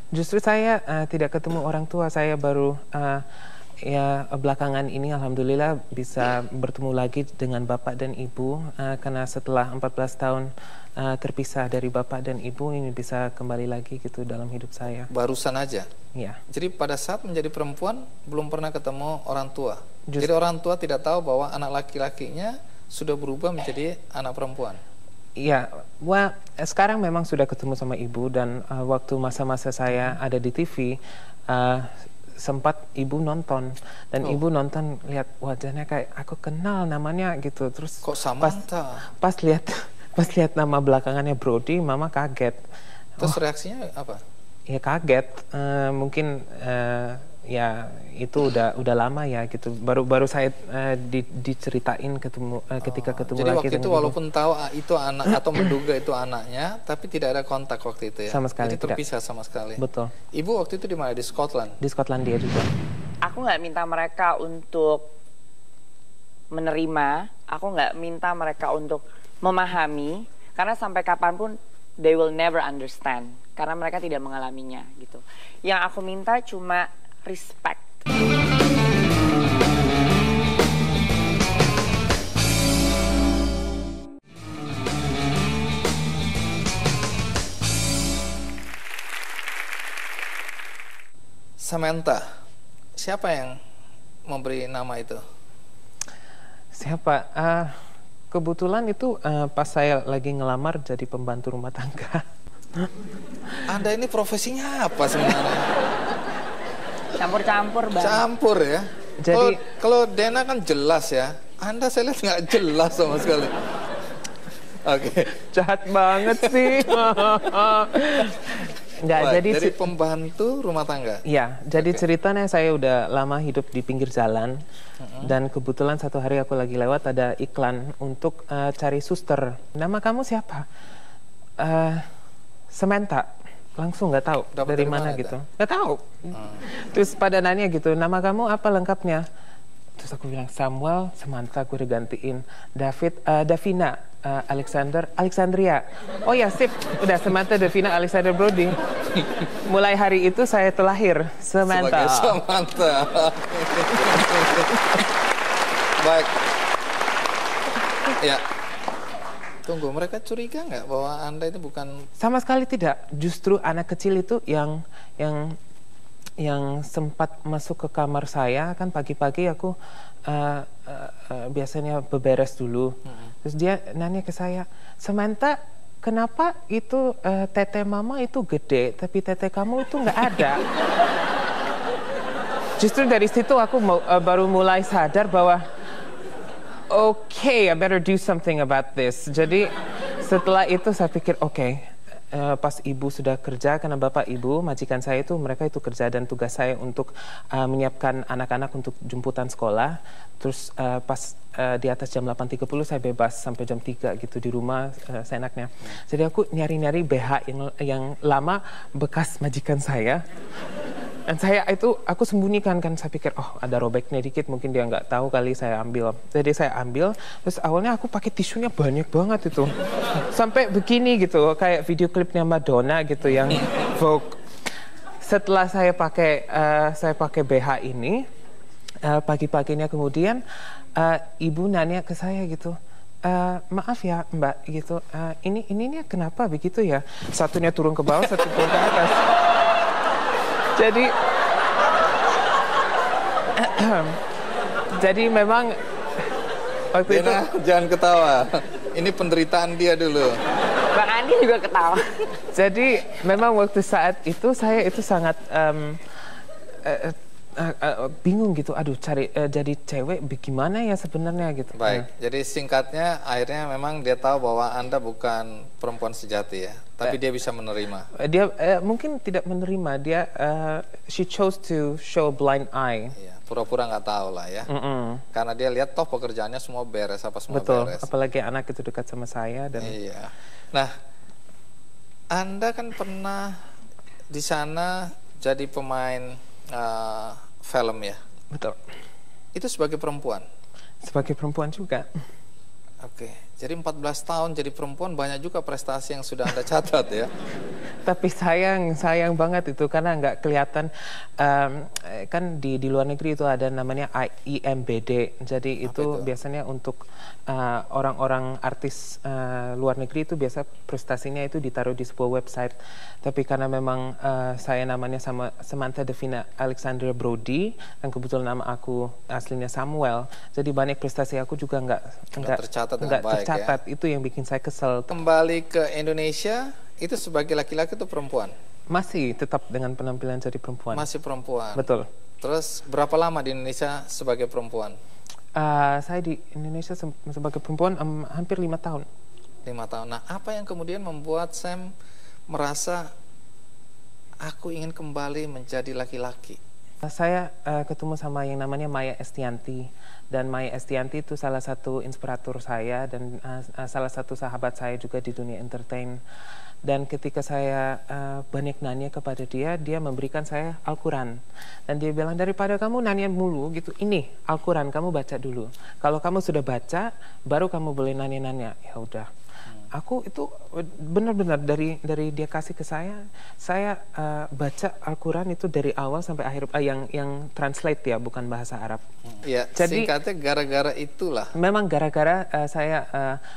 Justru saya tidak ketemu orang tua, saya baru ya belakangan ini alhamdulillah bisa bertemu lagi dengan bapak dan ibu, karena setelah 14 tahun terpisah dari bapak dan ibu, ini bisa kembali lagi gitu dalam hidup saya. Barusan aja? Iya. Jadi pada saat menjadi perempuan belum pernah ketemu orang tua? Jadi orang tua tidak tahu bahwa anak laki-lakinya sudah berubah menjadi anak perempuan? Iya, sekarang memang sudah ketemu sama ibu, dan waktu masa-masa saya ada di TV, sempat ibu nonton, dan ibu nonton lihat wajahnya kayak aku kenal namanya gitu, terus kok Samantha? Pas lihat nama belakangannya Brody, mama kaget. Terus reaksinya apa? Ya kaget, mungkin ya itu udah lama ya gitu. Baru saya diceritain ketika ketemu jadi lagi. Jadi waktu itu walaupun tahu itu anak atau menduga itu anaknya, tapi tidak ada kontak waktu itu ya. Sama sekali. Jadi terpisah sama sekali. Betul. Ibu waktu itu di mana? Di Scotland. Di Skotlandia juga. Aku nggak minta mereka untuk menerima. Aku nggak minta mereka untuk memahami, karena sampai kapanpun they will never understand, karena mereka tidak mengalaminya gitu. Yang aku minta cuma respect. Samantha, siapa yang memberi nama itu? Siapa? Kebetulan itu pas saya lagi ngelamar jadi pembantu rumah tangga. Anda ini profesinya apa sebenarnya? Campur-campur, Bang. Campur ya. Jadi kalau Dena kan jelas ya. Anda saya lihat nggak jelas sama sekali. Oke. Jahat banget sih. Nggak, Baik, jadi dari pembantu rumah tangga. Iya, jadi ceritanya saya udah lama hidup di pinggir jalan, dan kebetulan satu hari aku lagi lewat ada iklan untuk cari suster. Nama kamu siapa? Samantha. Langsung nggak tahu dari mana gitu. Nggak tahu. Terus pada nanya gitu, nama kamu apa lengkapnya? Terus aku bilang Samuel, Samantha, gue digantiin David, Davina, Alexandria. Oh ya sip, udah Samantha, Davina, Alexander Brody. Mulai hari itu saya terlahir Samantha. Sebagai Samantha. Baik. Ya. Tunggu, mereka curiga nggak bahwa Anda itu bukan? Sama sekali tidak. Justru anak kecil itu yang sempat masuk ke kamar saya, kan pagi-pagi aku biasanya beberes dulu. Terus dia nanya ke saya, Samantha, kenapa itu tete mama itu gede, tapi tete kamu itu nggak ada? Justru dari situ aku baru mulai sadar bahwa okay, I better do something about this. Jadi setelah itu saya pikir pas ibu sudah kerja, karena bapak ibu majikan saya itu mereka itu kerja, dan tugas saya untuk menyiapkan anak-anak untuk jemputan sekolah. Terus pas di atas jam 8.30 saya bebas sampai jam 3 gitu di rumah seenaknya. Jadi aku nyari-nyari BH yang lama bekas majikan saya. Dan aku sembunyikan, kan saya pikir ada robeknya dikit, mungkin dia nggak tahu kali, saya ambil. Jadi saya ambil, terus awalnya aku pakai tisunya banyak banget itu, sampai begini gitu, kayak video klipnya Madonna gitu yang Vogue. Setelah saya pakai BH ini, pagi-paginya kemudian ibu nanya ke saya gitu, maaf ya Mbak gitu, ini kenapa begitu ya? Satunya turun ke bawah, satu turun ke atas. Jadi memang waktu Dena, itu jangan ketawa. Ini penderitaan dia dulu. Bang Andi juga ketawa. Jadi memang waktu saat itu saya itu sangat bingung gitu, aduh jadi cewek bagaimana ya sebenarnya gitu. Baik, jadi singkatnya akhirnya memang dia tahu bahwa Anda bukan perempuan sejati ya, tapi dia bisa menerima. Dia mungkin tidak menerima, dia she chose to show a blind eye. Iya, pura-pura nggak tahu lah ya, karena dia lihat toh pekerjaannya semua beres, apa semua Betul, beres. apalagi anak itu dekat sama saya dan. Iya. Nah, Anda kan pernah di sana jadi pemain film ya? Betul. Itu sebagai perempuan? Sebagai perempuan juga. Oke, jadi 14 tahun jadi perempuan banyak juga prestasi yang sudah Anda catat ya? Tapi sayang banget itu karena nggak kelihatan. Kan di luar negeri itu ada namanya IMBD. Jadi itu biasanya untuk orang-orang artis luar negeri itu biasa prestasinya itu ditaruh di sebuah website. Tapi karena memang saya namanya sama Samantha Devina Alexandra Brody dan kebetulan nama aku aslinya Samuel. Jadi banyak prestasi aku juga nggak tercatat dengan baik tercatat. ya? Itu yang bikin saya kesel. Kembali ke Indonesia, itu sebagai laki-laki atau perempuan? Masih tetap dengan penampilan jadi perempuan. Masih perempuan? Betul. Terus berapa lama di Indonesia sebagai perempuan? Saya di Indonesia sebagai perempuan hampir 5 tahun. 5 tahun. Nah, apa yang kemudian membuat Sam merasa aku ingin kembali menjadi laki-laki? Saya ketemu sama yang namanya Maya Estianti, dan Maya Estianti itu salah satu inspirator saya dan salah satu sahabat saya juga di dunia entertain. Dan ketika saya banyak nanya kepada dia, dia memberikan saya Al-Quran. Dan dia bilang, daripada kamu nanya mulu gitu, ini Al-Quran, kamu baca dulu. Kalau kamu sudah baca, baru kamu boleh nanya-nanya. Ya udah. Aku itu benar-benar dari dia kasih ke saya baca Al-Quran itu dari awal sampai akhir, yang translate ya, bukan bahasa Arab. Ya, jadi singkatnya gara-gara itulah. Memang gara-gara saya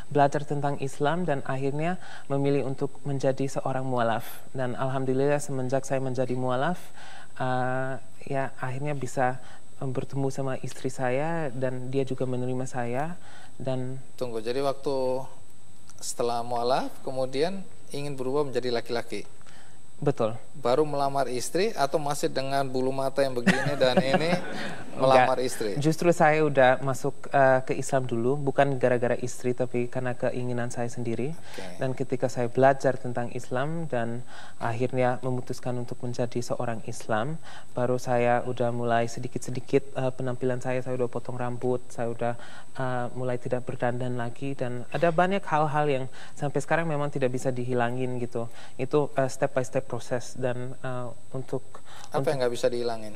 belajar tentang Islam dan akhirnya memilih untuk menjadi seorang mualaf. Dan alhamdulillah semenjak saya menjadi mualaf, ya akhirnya bisa bertemu sama istri saya dan dia juga menerima saya. Dan tunggu, jadi waktu setelah mualaf kemudian ingin berubah menjadi laki-laki? Betul. Baru melamar istri atau masih dengan bulu mata yang begini dan ini melamar istri? Justru saya udah masuk ke Islam dulu, bukan gara-gara istri tapi karena keinginan saya sendiri. Dan ketika saya belajar tentang Islam dan akhirnya memutuskan untuk menjadi seorang Islam, baru saya udah mulai sedikit-sedikit penampilan saya udah potong rambut, saya udah mulai tidak berdandan lagi, dan ada banyak hal-hal yang sampai sekarang memang tidak bisa dihilangin gitu. Itu step by step proses. Dan untuk yang nggak bisa dihilangin?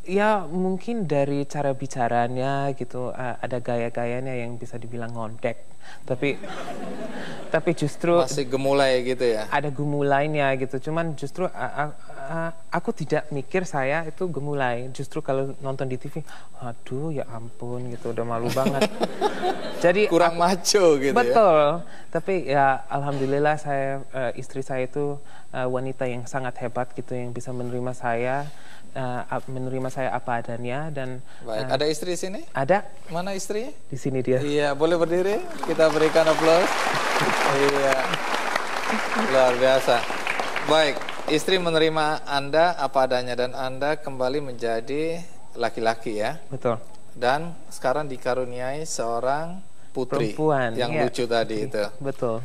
Ya mungkin dari cara bicaranya gitu, ada gaya-gayanya yang bisa dibilang ngondek, tapi justru masih gemulai gitu ya? Ada gemulainya gitu, cuman justru aku tidak mikir saya itu gemulai. Justru kalau nonton di TV, aduh ya ampun gitu, udah malu banget. Jadi kurang macho gitu. Betul. Ya? Tapi ya alhamdulillah istri saya itu wanita yang sangat hebat gitu, yang bisa menerima saya apa adanya. Dan baik, ada istri di sini? Ada. Mana istrinya? Di sini dia. Iya, boleh berdiri? Kita berikan aplaus. Iya, luar biasa. Baik, istri menerima Anda apa adanya dan Anda kembali menjadi laki-laki ya? Betul. Dan sekarang dikaruniai seorang putri perempuan yang ya, lucu tadi itu. Betul.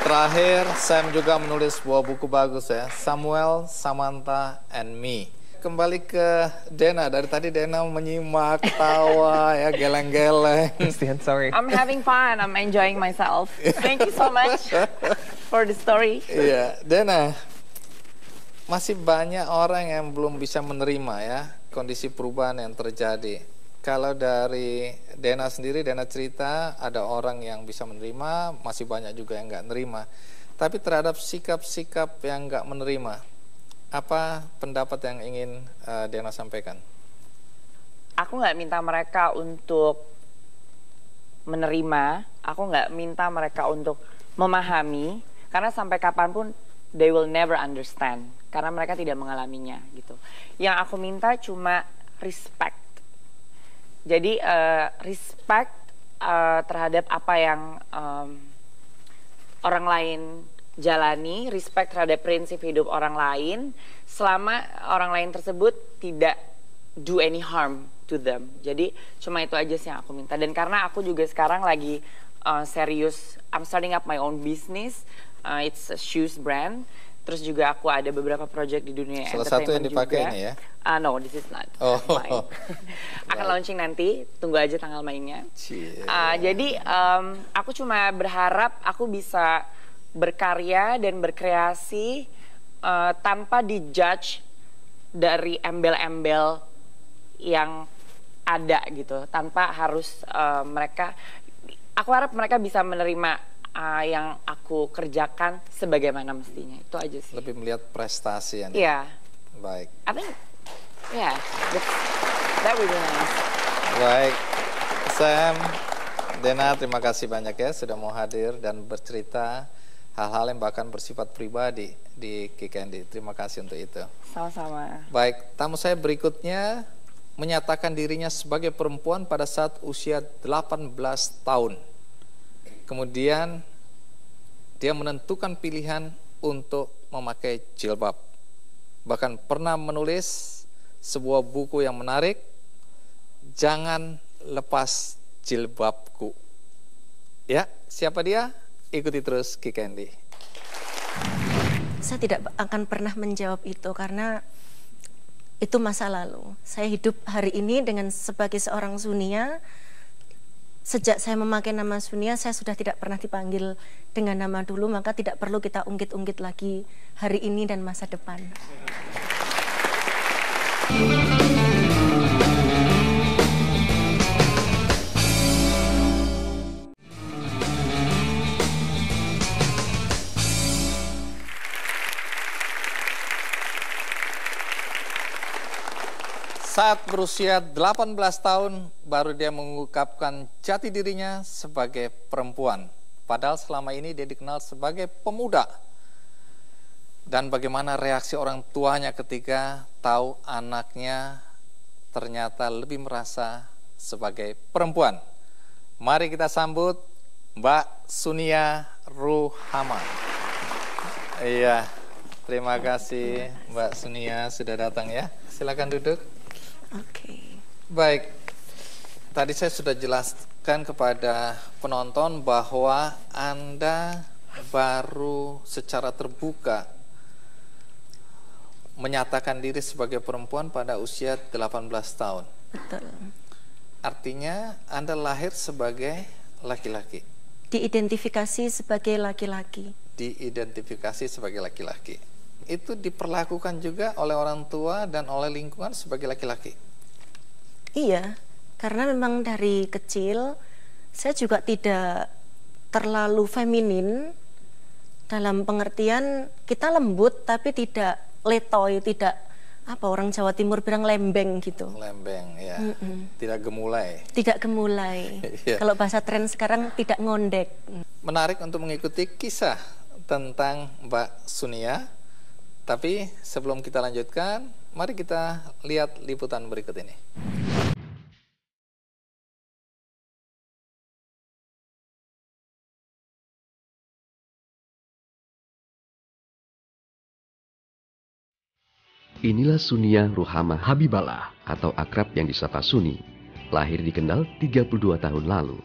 Terakhir, Sam juga menulis sebuah buku bagus ya, Samuel, Samantha, and Me. Kembali ke Dena, dari tadi Dena menyimak, tawa, ya geleng-geleng. Sorry. I'm having fun, I'm enjoying myself. Thank you so much for the story. Iya, Dena, masih banyak orang yang belum bisa menerima ya kondisi perubahan yang terjadi. Kalau dari Dena sendiri, Dena cerita ada orang yang bisa menerima, masih banyak juga yang nggak menerima. Tapi terhadap sikap-sikap yang nggak menerima, apa pendapat yang ingin Dena sampaikan? Aku nggak minta mereka untuk menerima, aku nggak minta mereka untuk memahami, karena sampai kapanpun they will never understand, karena mereka tidak mengalaminya gitu. Yang aku minta cuma respect. Jadi respect terhadap apa yang orang lain jalani, respect terhadap prinsip hidup orang lain, selama orang lain tersebut tidak do any harm to them. Jadi cuma itu aja sih yang aku minta. Dan karena aku juga sekarang lagi serius, I'm starting up my own business, it's a shoes brand. Terus juga aku ada beberapa project di dunia salah satu yang dipakai juga. ini ya? No, this is not mine. Akan launching nanti, tunggu aja tanggal mainnya. Jadi aku cuma berharap aku bisa berkarya dan berkreasi tanpa dijudge dari embel-embel yang ada gitu, tanpa harus aku harap mereka bisa menerima yang aku kerjakan sebagaimana mestinya. Itu aja sih. Lebih melihat prestasi ya. Iya. Baik. I think, yeah, that would be nice. Baik, Sam, Dena, terima kasih banyak ya sudah mau hadir dan bercerita hal-hal yang bahkan bersifat pribadi di Kikendi. Terima kasih untuk itu. Sama-sama. Baik, tamu saya berikutnya menyatakan dirinya sebagai perempuan pada saat usia 18 tahun. Kemudian dia menentukan pilihan untuk memakai jilbab. Bahkan pernah menulis sebuah buku yang menarik, Jangan Lepas Jilbabku. Ya, siapa dia? Ikuti terus Kikendi. Saya tidak akan pernah menjawab itu karena itu masa lalu. Saya hidup hari ini dengan sebagai seorang Sunia. Sejak saya memakai nama Sunia, saya sudah tidak pernah dipanggil dengan nama dulu, maka tidak perlu kita ungkit-ungkit lagi hari ini dan masa depan. Saat berusia 18 tahun, baru dia mengungkapkan jati dirinya sebagai perempuan. Padahal selama ini dia dikenal sebagai pemuda. Dan bagaimana reaksi orang tuanya ketika tahu anaknya ternyata lebih merasa sebagai perempuan. Mari kita sambut Mbak Sunia Ruhama. Iya, terima kasih Mbak Sunia sudah datang ya. Silakan duduk. Oke. Baik, tadi saya sudah jelaskan kepada penonton bahwa Anda baru secara terbuka menyatakan diri sebagai perempuan pada usia 18 tahun. Betul. Artinya Anda lahir sebagai laki-laki. Diidentifikasi sebagai laki-laki. Diidentifikasi sebagai laki-laki. Itu diperlakukan juga oleh orang tua dan oleh lingkungan sebagai laki-laki. Iya, karena memang dari kecil saya juga tidak terlalu feminin dalam pengertian kita lembut tapi tidak letoy, tidak apa orang Jawa Timur bilang lembeng gitu. Lembeng, ya. Tidak gemulai. Tidak gemulai. Yeah. Kalau bahasa tren sekarang tidak ngondek. Menarik untuk mengikuti kisah tentang Mbak Sunia. Tapi sebelum kita lanjutkan, mari kita lihat liputan berikut ini. Inilah Sunia Ruhama Habiballah atau akrab yang disapa Suni. Lahir di Kendal 32 tahun lalu.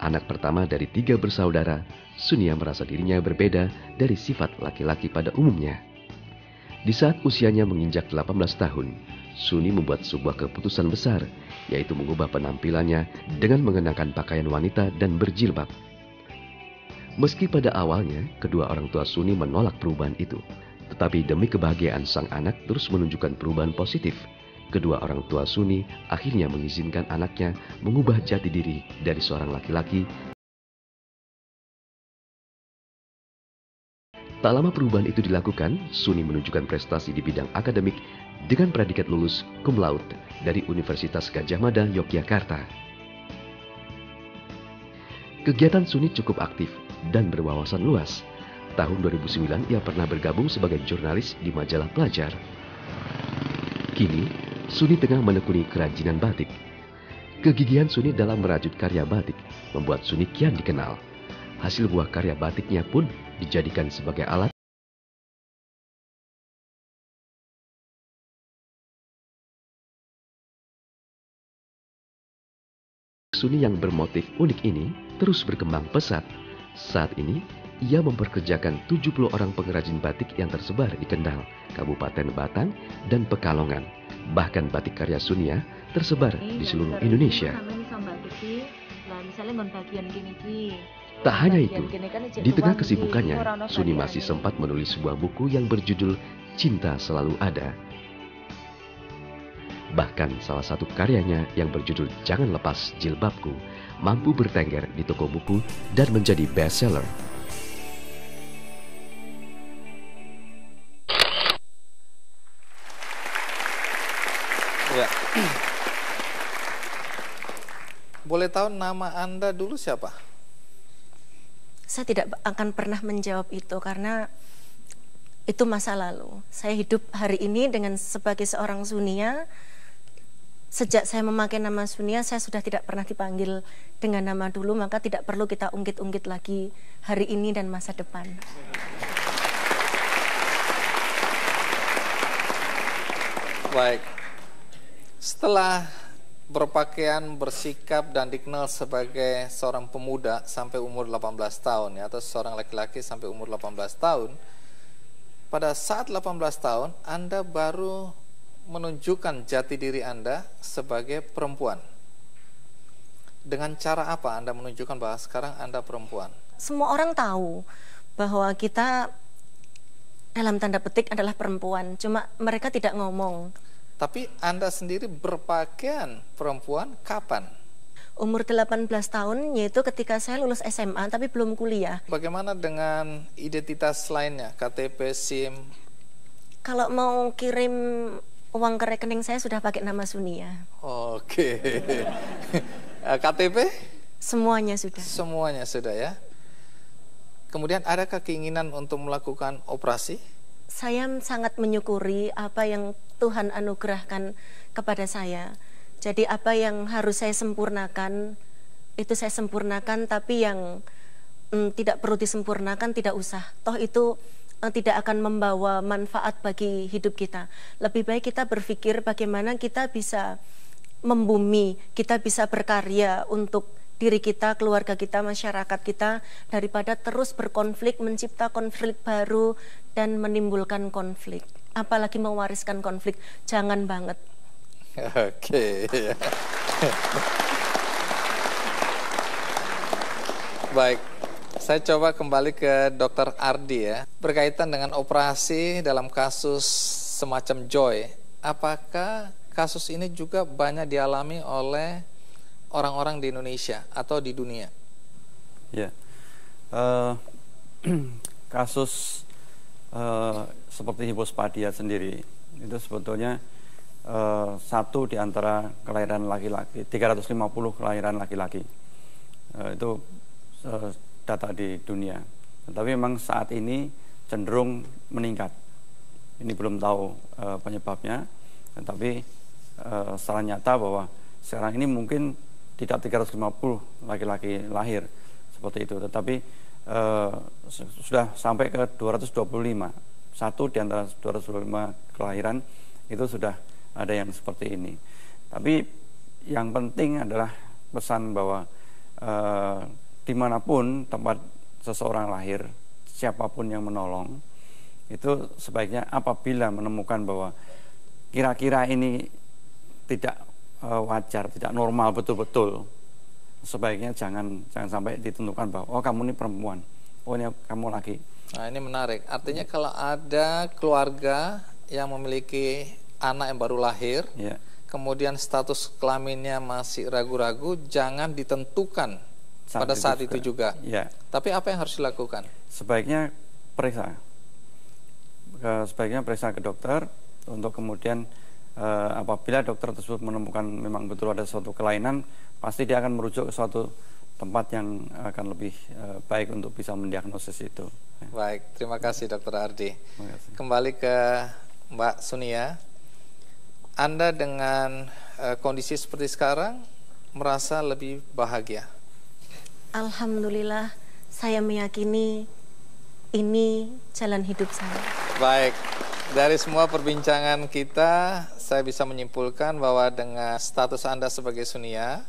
Anak pertama dari 3 bersaudara, Sunia merasa dirinya berbeda dari sifat laki-laki pada umumnya. Di saat usianya menginjak 18 tahun, Suni membuat sebuah keputusan besar, yaitu mengubah penampilannya dengan mengenakan pakaian wanita dan berjilbab. Meski pada awalnya, kedua orang tua Suni menolak perubahan itu, tetapi demi kebahagiaan sang anak terus menunjukkan perubahan positif. Kedua orang tua Suni akhirnya mengizinkan anaknya mengubah jati diri dari seorang laki-laki. Tak lama perubahan itu dilakukan, Suni menunjukkan prestasi di bidang akademik dengan predikat lulus cum laude dari Universitas Gadjah Mada, Yogyakarta. Kegiatan Suni cukup aktif dan berwawasan luas. Tahun 2009 ia pernah bergabung sebagai jurnalis di majalah Pelajar. Kini, Suni tengah menekuni kerajinan batik. Kegigihan Suni dalam merajut karya batik membuat Suni kian dikenal. Hasil buah karya batiknya pun dijadikan sebagai alat Suni yang bermotif unik ini terus berkembang pesat. Saat ini, ia memperkerjakan 70 orang pengrajin batik yang tersebar di Kendal, Kabupaten Batang, dan Pekalongan. Bahkan batik karya Sunia tersebar di seluruh Indonesia. Tak hanya itu, di tengah kesibukannya, Suni masih sempat menulis sebuah buku yang berjudul Cinta Selalu Ada. Bahkan salah satu karyanya yang berjudul Jangan Lepas Jilbabku mampu bertengger di toko buku dan menjadi bestseller. Ya. Boleh tahu nama Anda dulu siapa? Saya tidak akan pernah menjawab itu karena itu masa lalu. Saya hidup hari ini dengan sebagai seorang Sunia. Sejak saya memakai nama Sunia, saya sudah tidak pernah dipanggil dengan nama dulu, maka tidak perlu kita ungkit-ungkit lagi hari ini dan masa depan. Baik. Setelah berpakaian, bersikap, dan dikenal sebagai seorang pemuda sampai umur 18 tahun, ya, atau seorang laki-laki sampai umur 18 tahun, pada saat 18 tahun, Anda baru menunjukkan jati diri Anda sebagai perempuan. Dengan cara apa Anda menunjukkan bahwa sekarang Anda perempuan? Semua orang tahu bahwa kita dalam tanda petik adalah perempuan, cuma mereka tidak ngomong. Tapi Anda sendiri berpakaian perempuan kapan? Umur 18 tahun, yaitu ketika saya lulus SMA tapi belum kuliah. Bagaimana dengan identitas lainnya, KTP, SIM? Kalau mau kirim uang ke rekening saya sudah pakai nama Sunia. Oke. KTP? Semuanya sudah. Semuanya sudah, ya. Kemudian adakah keinginan untuk melakukan operasi? Saya sangat menyukuri apa yang Tuhan anugerahkan kepada saya. Jadi apa yang harus saya sempurnakan, itu saya sempurnakan, tapi yang tidak perlu disempurnakan tidak usah. Toh itu tidak akan membawa manfaat bagi hidup kita. Lebih baik kita berpikir bagaimana kita bisa membumi, kita bisa berkarya untuk diri kita, keluarga kita, masyarakat kita, daripada terus berkonflik, mencipta konflik baru dan menimbulkan konflik. Apalagi mewariskan konflik, jangan banget. Oke. Baik. Saya coba kembali ke Dr. Ardi, ya. Berkaitan dengan operasi dalam kasus semacam Joy, apakah kasus ini juga banyak dialami oleh orang-orang di Indonesia atau di dunia? Ya, kasus seperti hipospadia sendiri itu sebetulnya satu di antara kelahiran laki-laki, 350 kelahiran laki-laki itu data di dunia. Tapi memang saat ini cenderung meningkat. Ini belum tahu penyebabnya, tapi secara nyata bahwa sekarang ini mungkin tidak 350 laki-laki lahir seperti itu, tetapi sudah sampai ke 225. Satu di antara 225 kelahiran itu sudah ada yang seperti ini. Tapi yang penting adalah pesan bahwa dimanapun tempat seseorang lahir, siapapun yang menolong, itu sebaiknya apabila menemukan bahwa kira-kira ini tidak wajar, tidak normal betul-betul, sebaiknya jangan sampai ditentukan bahwa oh kamu ini perempuan, oh ini kamu laki. Nah, ini menarik. Artinya kalau ada keluarga yang memiliki anak yang baru lahir, ya, kemudian status kelaminnya masih ragu-ragu, jangan ditentukan pada saat itu juga. Ya. Tapi apa yang harus dilakukan? Sebaiknya periksa. Sebaiknya periksa ke dokter untuk kemudian apabila dokter tersebut menemukan memang betul ada suatu kelainan, pasti dia akan merujuk ke suatu tempat yang akan lebih baik untuk bisa mendiagnosis itu. Baik, terima kasih Dr. Ardi. Kembali ke Mbak Sunia. Anda dengan kondisi seperti sekarang merasa lebih bahagia? Alhamdulillah, saya meyakini ini jalan hidup saya. Baik, dari semua perbincangan kita, saya bisa menyimpulkan bahwa dengan status Anda sebagai Sunia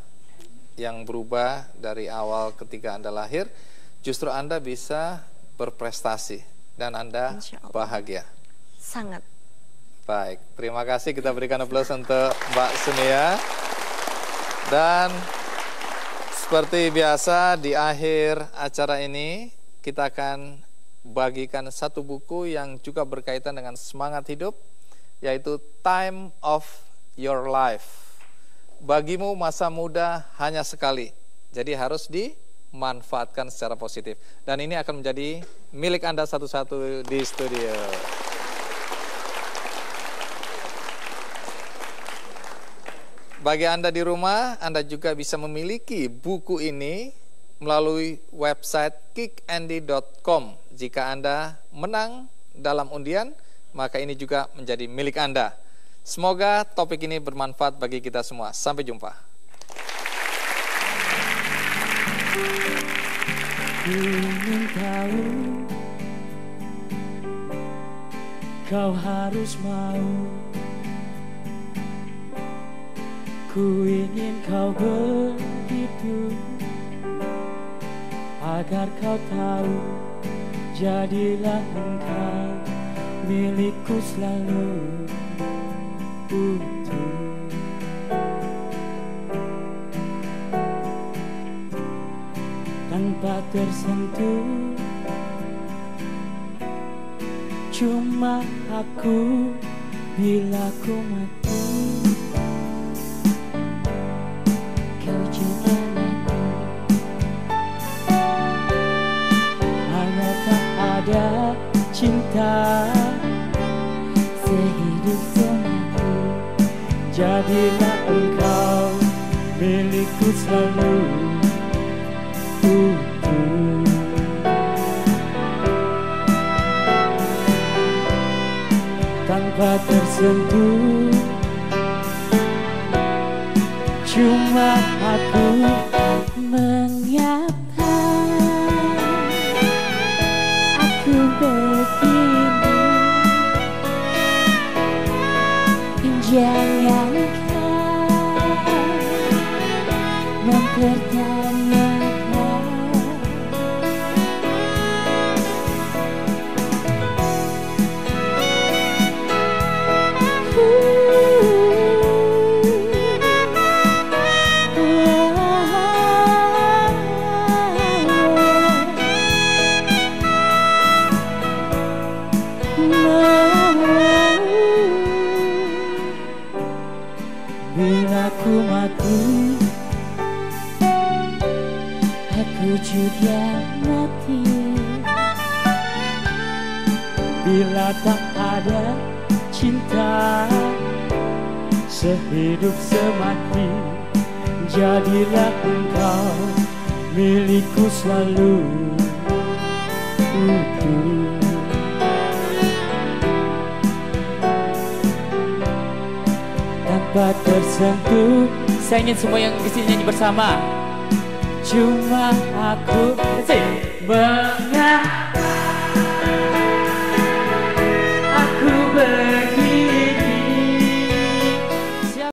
yang berubah dari awal ketika Anda lahir, justru Anda bisa berprestasi dan Anda bahagia. Sangat. Baik, terima kasih, kita berikan aplaus untuk Mbak Sunia. Dan seperti biasa di akhir acara ini kita akan bagikan satu buku yang juga berkaitan dengan semangat hidup, yaitu Time of Your Life. Bagimu masa muda hanya sekali, jadi harus dimanfaatkan secara positif. Dan ini akan menjadi milik Anda satu-satu di studio. Bagi Anda di rumah, Anda juga bisa memiliki buku ini melalui website kickandy.com. Jika Anda menang dalam undian, maka ini juga menjadi milik Anda. Semoga topik ini bermanfaat bagi kita semua. Sampai jumpa. Ingin tahu, kau harus mau. Ku ingin kau begitu, agar kau tahu, jadilah engkau milikku selalu utuh. Tanpa tersentuh, cuma aku bila ku mati. Kau juga mati. Hanya tak ada cinta sehidup semati. Jadilah engkau milikku selalu utuh. Tanpa tersentuh, cuma aku mengapa aku begini. Jangan kau mempertanyakan. Bila ku mati, aku juga mati. Bila tak ada cinta sehidup semati, jadilah engkau milikku selalu utuh. Tanpa tersentuh, saya ingin semua yang disini nyanyi bersama. Cuma aku mengapa